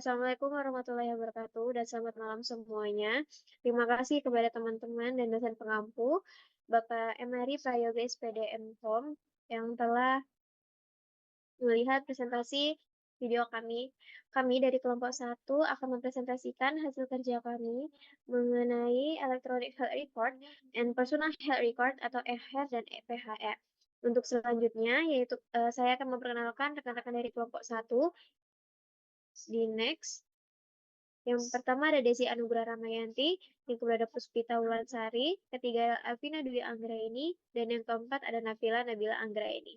Assalamualaikum warahmatullahi wabarakatuh dan selamat malam semuanya. Terima kasih kepada teman-teman dan dosen pengampu, Bapak Emari Prayoga SPD MKOM yang telah melihat presentasi video kami. Kami dari kelompok 1 akan mempresentasikan hasil kerja kami mengenai Electronic Health Record and Personal Health Record atau EHR dan EPHR. Untuk selanjutnya, yaitu saya akan memperkenalkan rekan-rekan dari kelompok 1 di next. Yang pertama ada Desi Anugrah Ramayanti, yang kedua ada Puspita Wulansari, ketiga Alvina Dwi Anggraini, dan yang keempat ada Nabila Anggraini.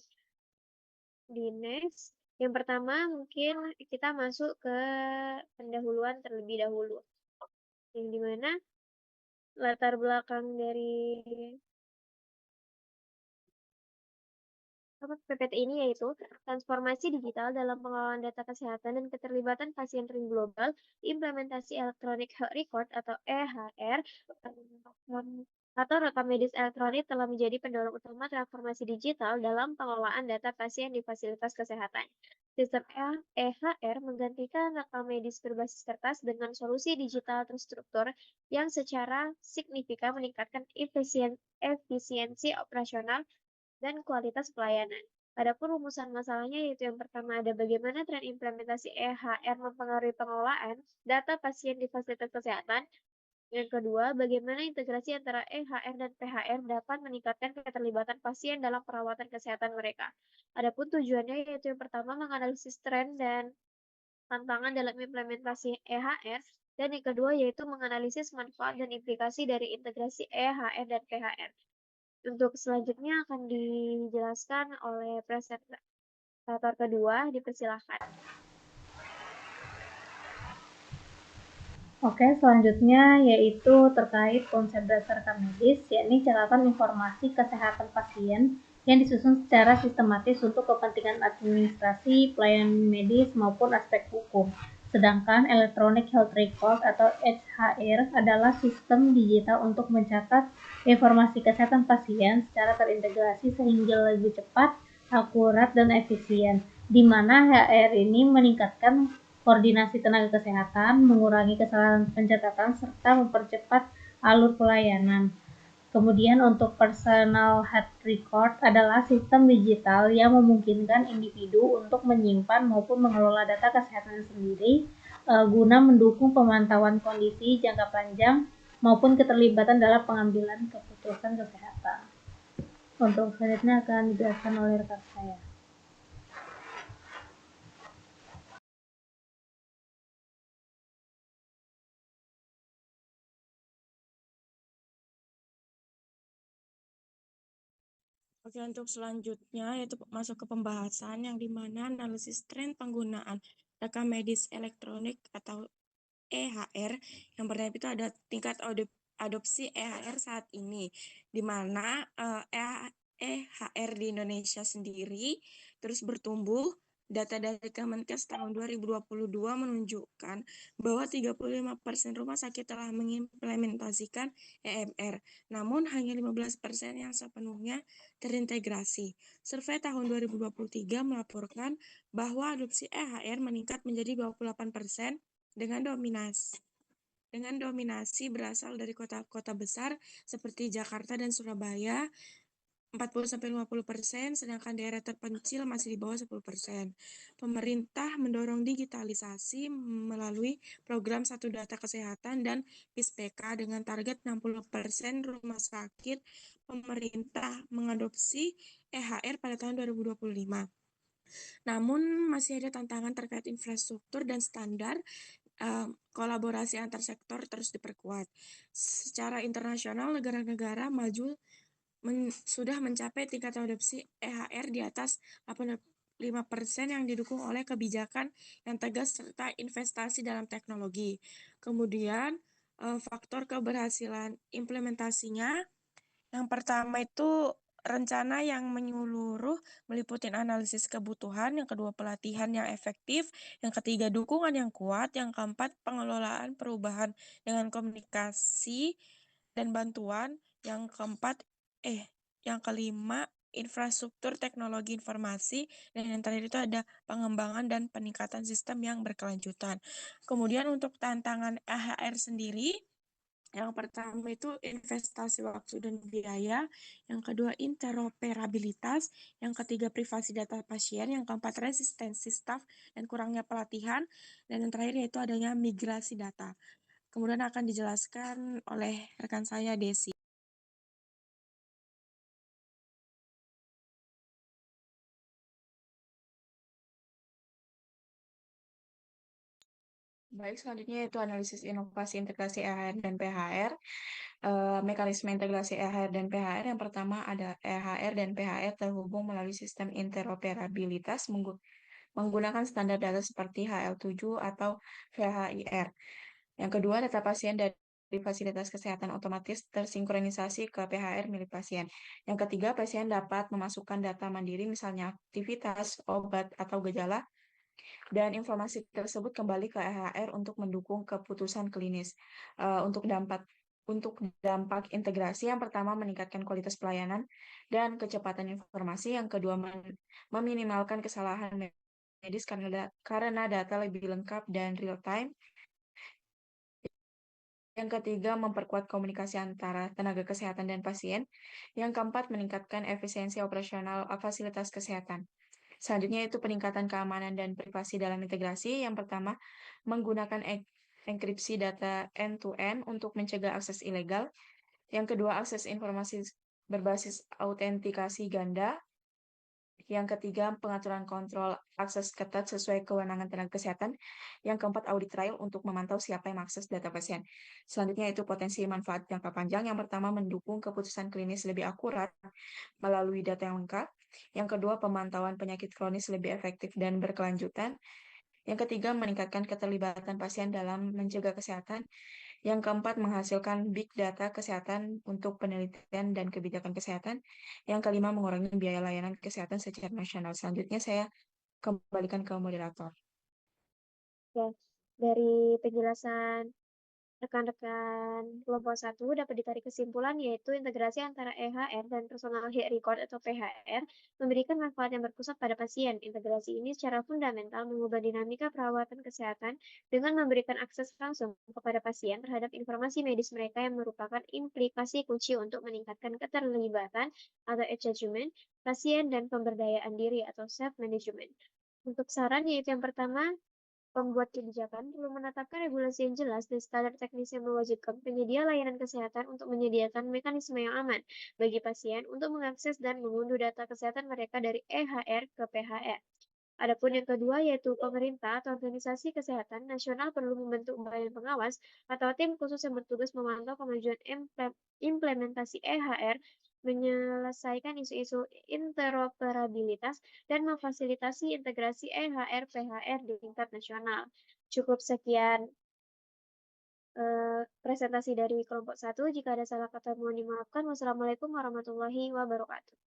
Di next, yang pertama mungkin kita masuk ke pendahuluan terlebih dahulu. Yang dimana latar belakang dari PPT ini yaitu transformasi digital dalam pengelolaan data kesehatan dan keterlibatan pasien ring global, implementasi Electronic Health Record atau EHR, atau rekam medis elektronik telah menjadi pendorong utama transformasi digital dalam pengelolaan data pasien di fasilitas kesehatan. Sistem EHR menggantikan rekam medis berbasis kertas dengan solusi digital terstruktur yang secara signifikan meningkatkan efisiensi operasional dan kualitas pelayanan. Adapun rumusan masalahnya yaitu yang pertama ada bagaimana tren implementasi EHR mempengaruhi pengelolaan data pasien di fasilitas kesehatan. Yang kedua, bagaimana integrasi antara EHR dan PHR dapat meningkatkan keterlibatan pasien dalam perawatan kesehatan mereka. Adapun tujuannya yaitu yang pertama menganalisis tren dan tantangan dalam implementasi EHR, dan yang kedua yaitu menganalisis manfaat dan implikasi dari integrasi EHR dan PHR. Untuk selanjutnya akan dijelaskan oleh presentator kedua, dipersilahkan. Oke, selanjutnya yaitu terkait konsep dasar rekam medis, yakni catatan informasi kesehatan pasien yang disusun secara sistematis untuk kepentingan administrasi, pelayanan medis, maupun aspek hukum. Sedangkan Electronic Health Record atau EHR adalah sistem digital untuk mencatat informasi kesehatan pasien secara terintegrasi sehingga lebih cepat, akurat, dan efisien, di mana HR ini meningkatkan koordinasi tenaga kesehatan, mengurangi kesalahan pencatatan, serta mempercepat alur pelayanan. Kemudian untuk personal health record adalah sistem digital yang memungkinkan individu untuk menyimpan maupun mengelola data kesehatan sendiri guna mendukung pemantauan kondisi jangka panjang maupun keterlibatan dalam pengambilan keputusan kesehatan. Untuk selanjutnya akan dijelaskan oleh rekan saya. Oke, untuk selanjutnya yaitu masuk ke pembahasan yang dimana analisis tren penggunaan rekam medis elektronik atau EHR. Yang pertama itu ada tingkat adopsi EHR saat ini, di mana EHR di Indonesia sendiri terus bertumbuh. Data dari Kemenkes tahun 2022 menunjukkan bahwa 35% rumah sakit telah mengimplementasikan EMR, namun hanya 15% yang sepenuhnya terintegrasi. Survei tahun 2023 melaporkan bahwa adopsi EHR meningkat menjadi 28% dengan dominasi berasal dari kota-kota besar seperti Jakarta dan Surabaya 40-50%, sedangkan daerah terpencil masih di bawah 10%. Pemerintah mendorong digitalisasi melalui program Satu Data Kesehatan dan PISPK dengan target 60% rumah sakit pemerintah mengadopsi EHR pada tahun 2025. Namun masih ada tantangan terkait infrastruktur dan standar. Kolaborasi antar sektor terus diperkuat. Secara internasional, negara-negara maju sudah mencapai tingkat adopsi EHR di atas 85% yang didukung oleh kebijakan yang tegas serta investasi dalam teknologi. Kemudian, faktor keberhasilan implementasinya, yang pertama itu rencana yang menyeluruh meliputi analisis kebutuhan, yang kedua pelatihan yang efektif, yang ketiga dukungan yang kuat, yang keempat pengelolaan perubahan dengan komunikasi dan bantuan, yang kelima infrastruktur teknologi informasi, dan yang terakhir itu ada pengembangan dan peningkatan sistem yang berkelanjutan. Kemudian untuk tantangan EHR sendiri, yang pertama itu investasi waktu dan biaya, yang kedua interoperabilitas, yang ketiga privasi data pasien, yang keempat resistensi staf dan kurangnya pelatihan, dan yang terakhir yaitu adanya migrasi data. Kemudian akan dijelaskan oleh rekan saya Desi. Baik, selanjutnya yaitu analisis inovasi integrasi EHR dan PHR. Mekanisme integrasi EHR dan PHR yang pertama ada EHR dan PHR terhubung melalui sistem interoperabilitas menggunakan standar data seperti HL7 atau VHIR. Yang kedua, data pasien dari fasilitas kesehatan otomatis tersinkronisasi ke PHR milik pasien. Yang ketiga, pasien dapat memasukkan data mandiri misalnya aktivitas, obat, atau gejala, dan informasi tersebut kembali ke EHR untuk mendukung keputusan klinis. Untuk dampak integrasi, yang pertama meningkatkan kualitas pelayanan dan kecepatan informasi, yang kedua meminimalkan kesalahan medis karena data lebih lengkap dan real time. Yang ketiga, memperkuat komunikasi antara tenaga kesehatan dan pasien. Yang keempat, meningkatkan efisiensi operasional fasilitas kesehatan. Selanjutnya itu peningkatan keamanan dan privasi dalam integrasi. Yang pertama, menggunakan enkripsi data end-to-end untuk mencegah akses ilegal. Yang kedua, akses informasi berbasis autentikasi ganda. Yang ketiga, pengaturan kontrol akses ketat sesuai kewenangan tenaga kesehatan. Yang keempat, audit trial untuk memantau siapa yang mengakses data pasien. Selanjutnya itu potensi manfaat jangka panjang. Yang pertama, mendukung keputusan klinis lebih akurat melalui data yang lengkap. Yang kedua, pemantauan penyakit kronis lebih efektif dan berkelanjutan. Yang ketiga, meningkatkan keterlibatan pasien dalam mencegah kesehatan. Yang keempat, menghasilkan big data kesehatan untuk penelitian dan kebijakan kesehatan. Yang kelima, mengurangi biaya layanan kesehatan secara nasional. Selanjutnya saya kembalikan ke moderator. Ya, dari penjelasan rekan-rekan kelompok 1 dapat ditarik kesimpulan yaitu integrasi antara EHR dan personal health record atau PHR memberikan manfaat yang berpusat pada pasien. Integrasi ini secara fundamental mengubah dinamika perawatan kesehatan dengan memberikan akses langsung kepada pasien terhadap informasi medis mereka yang merupakan implikasi kunci untuk meningkatkan keterlibatan atau engagement pasien dan pemberdayaan diri atau self-management. Untuk saran yaitu yang pertama, pembuat kebijakan perlu menetapkan regulasi yang jelas dan standar teknis yang mewajibkan penyedia layanan kesehatan untuk menyediakan mekanisme yang aman bagi pasien untuk mengakses dan mengunduh data kesehatan mereka dari EHR ke PHR. Adapun yang kedua yaitu pemerintah atau organisasi kesehatan nasional perlu membentuk badan pengawas atau tim khusus yang bertugas memantau kemajuan implementasi EHR, menyelesaikan isu-isu interoperabilitas, dan memfasilitasi integrasi EHR-PHR di tingkat nasional. Cukup sekian presentasi dari kelompok 1. Jika ada salah kata mohon dimaafkan. Wassalamualaikum warahmatullahi wabarakatuh.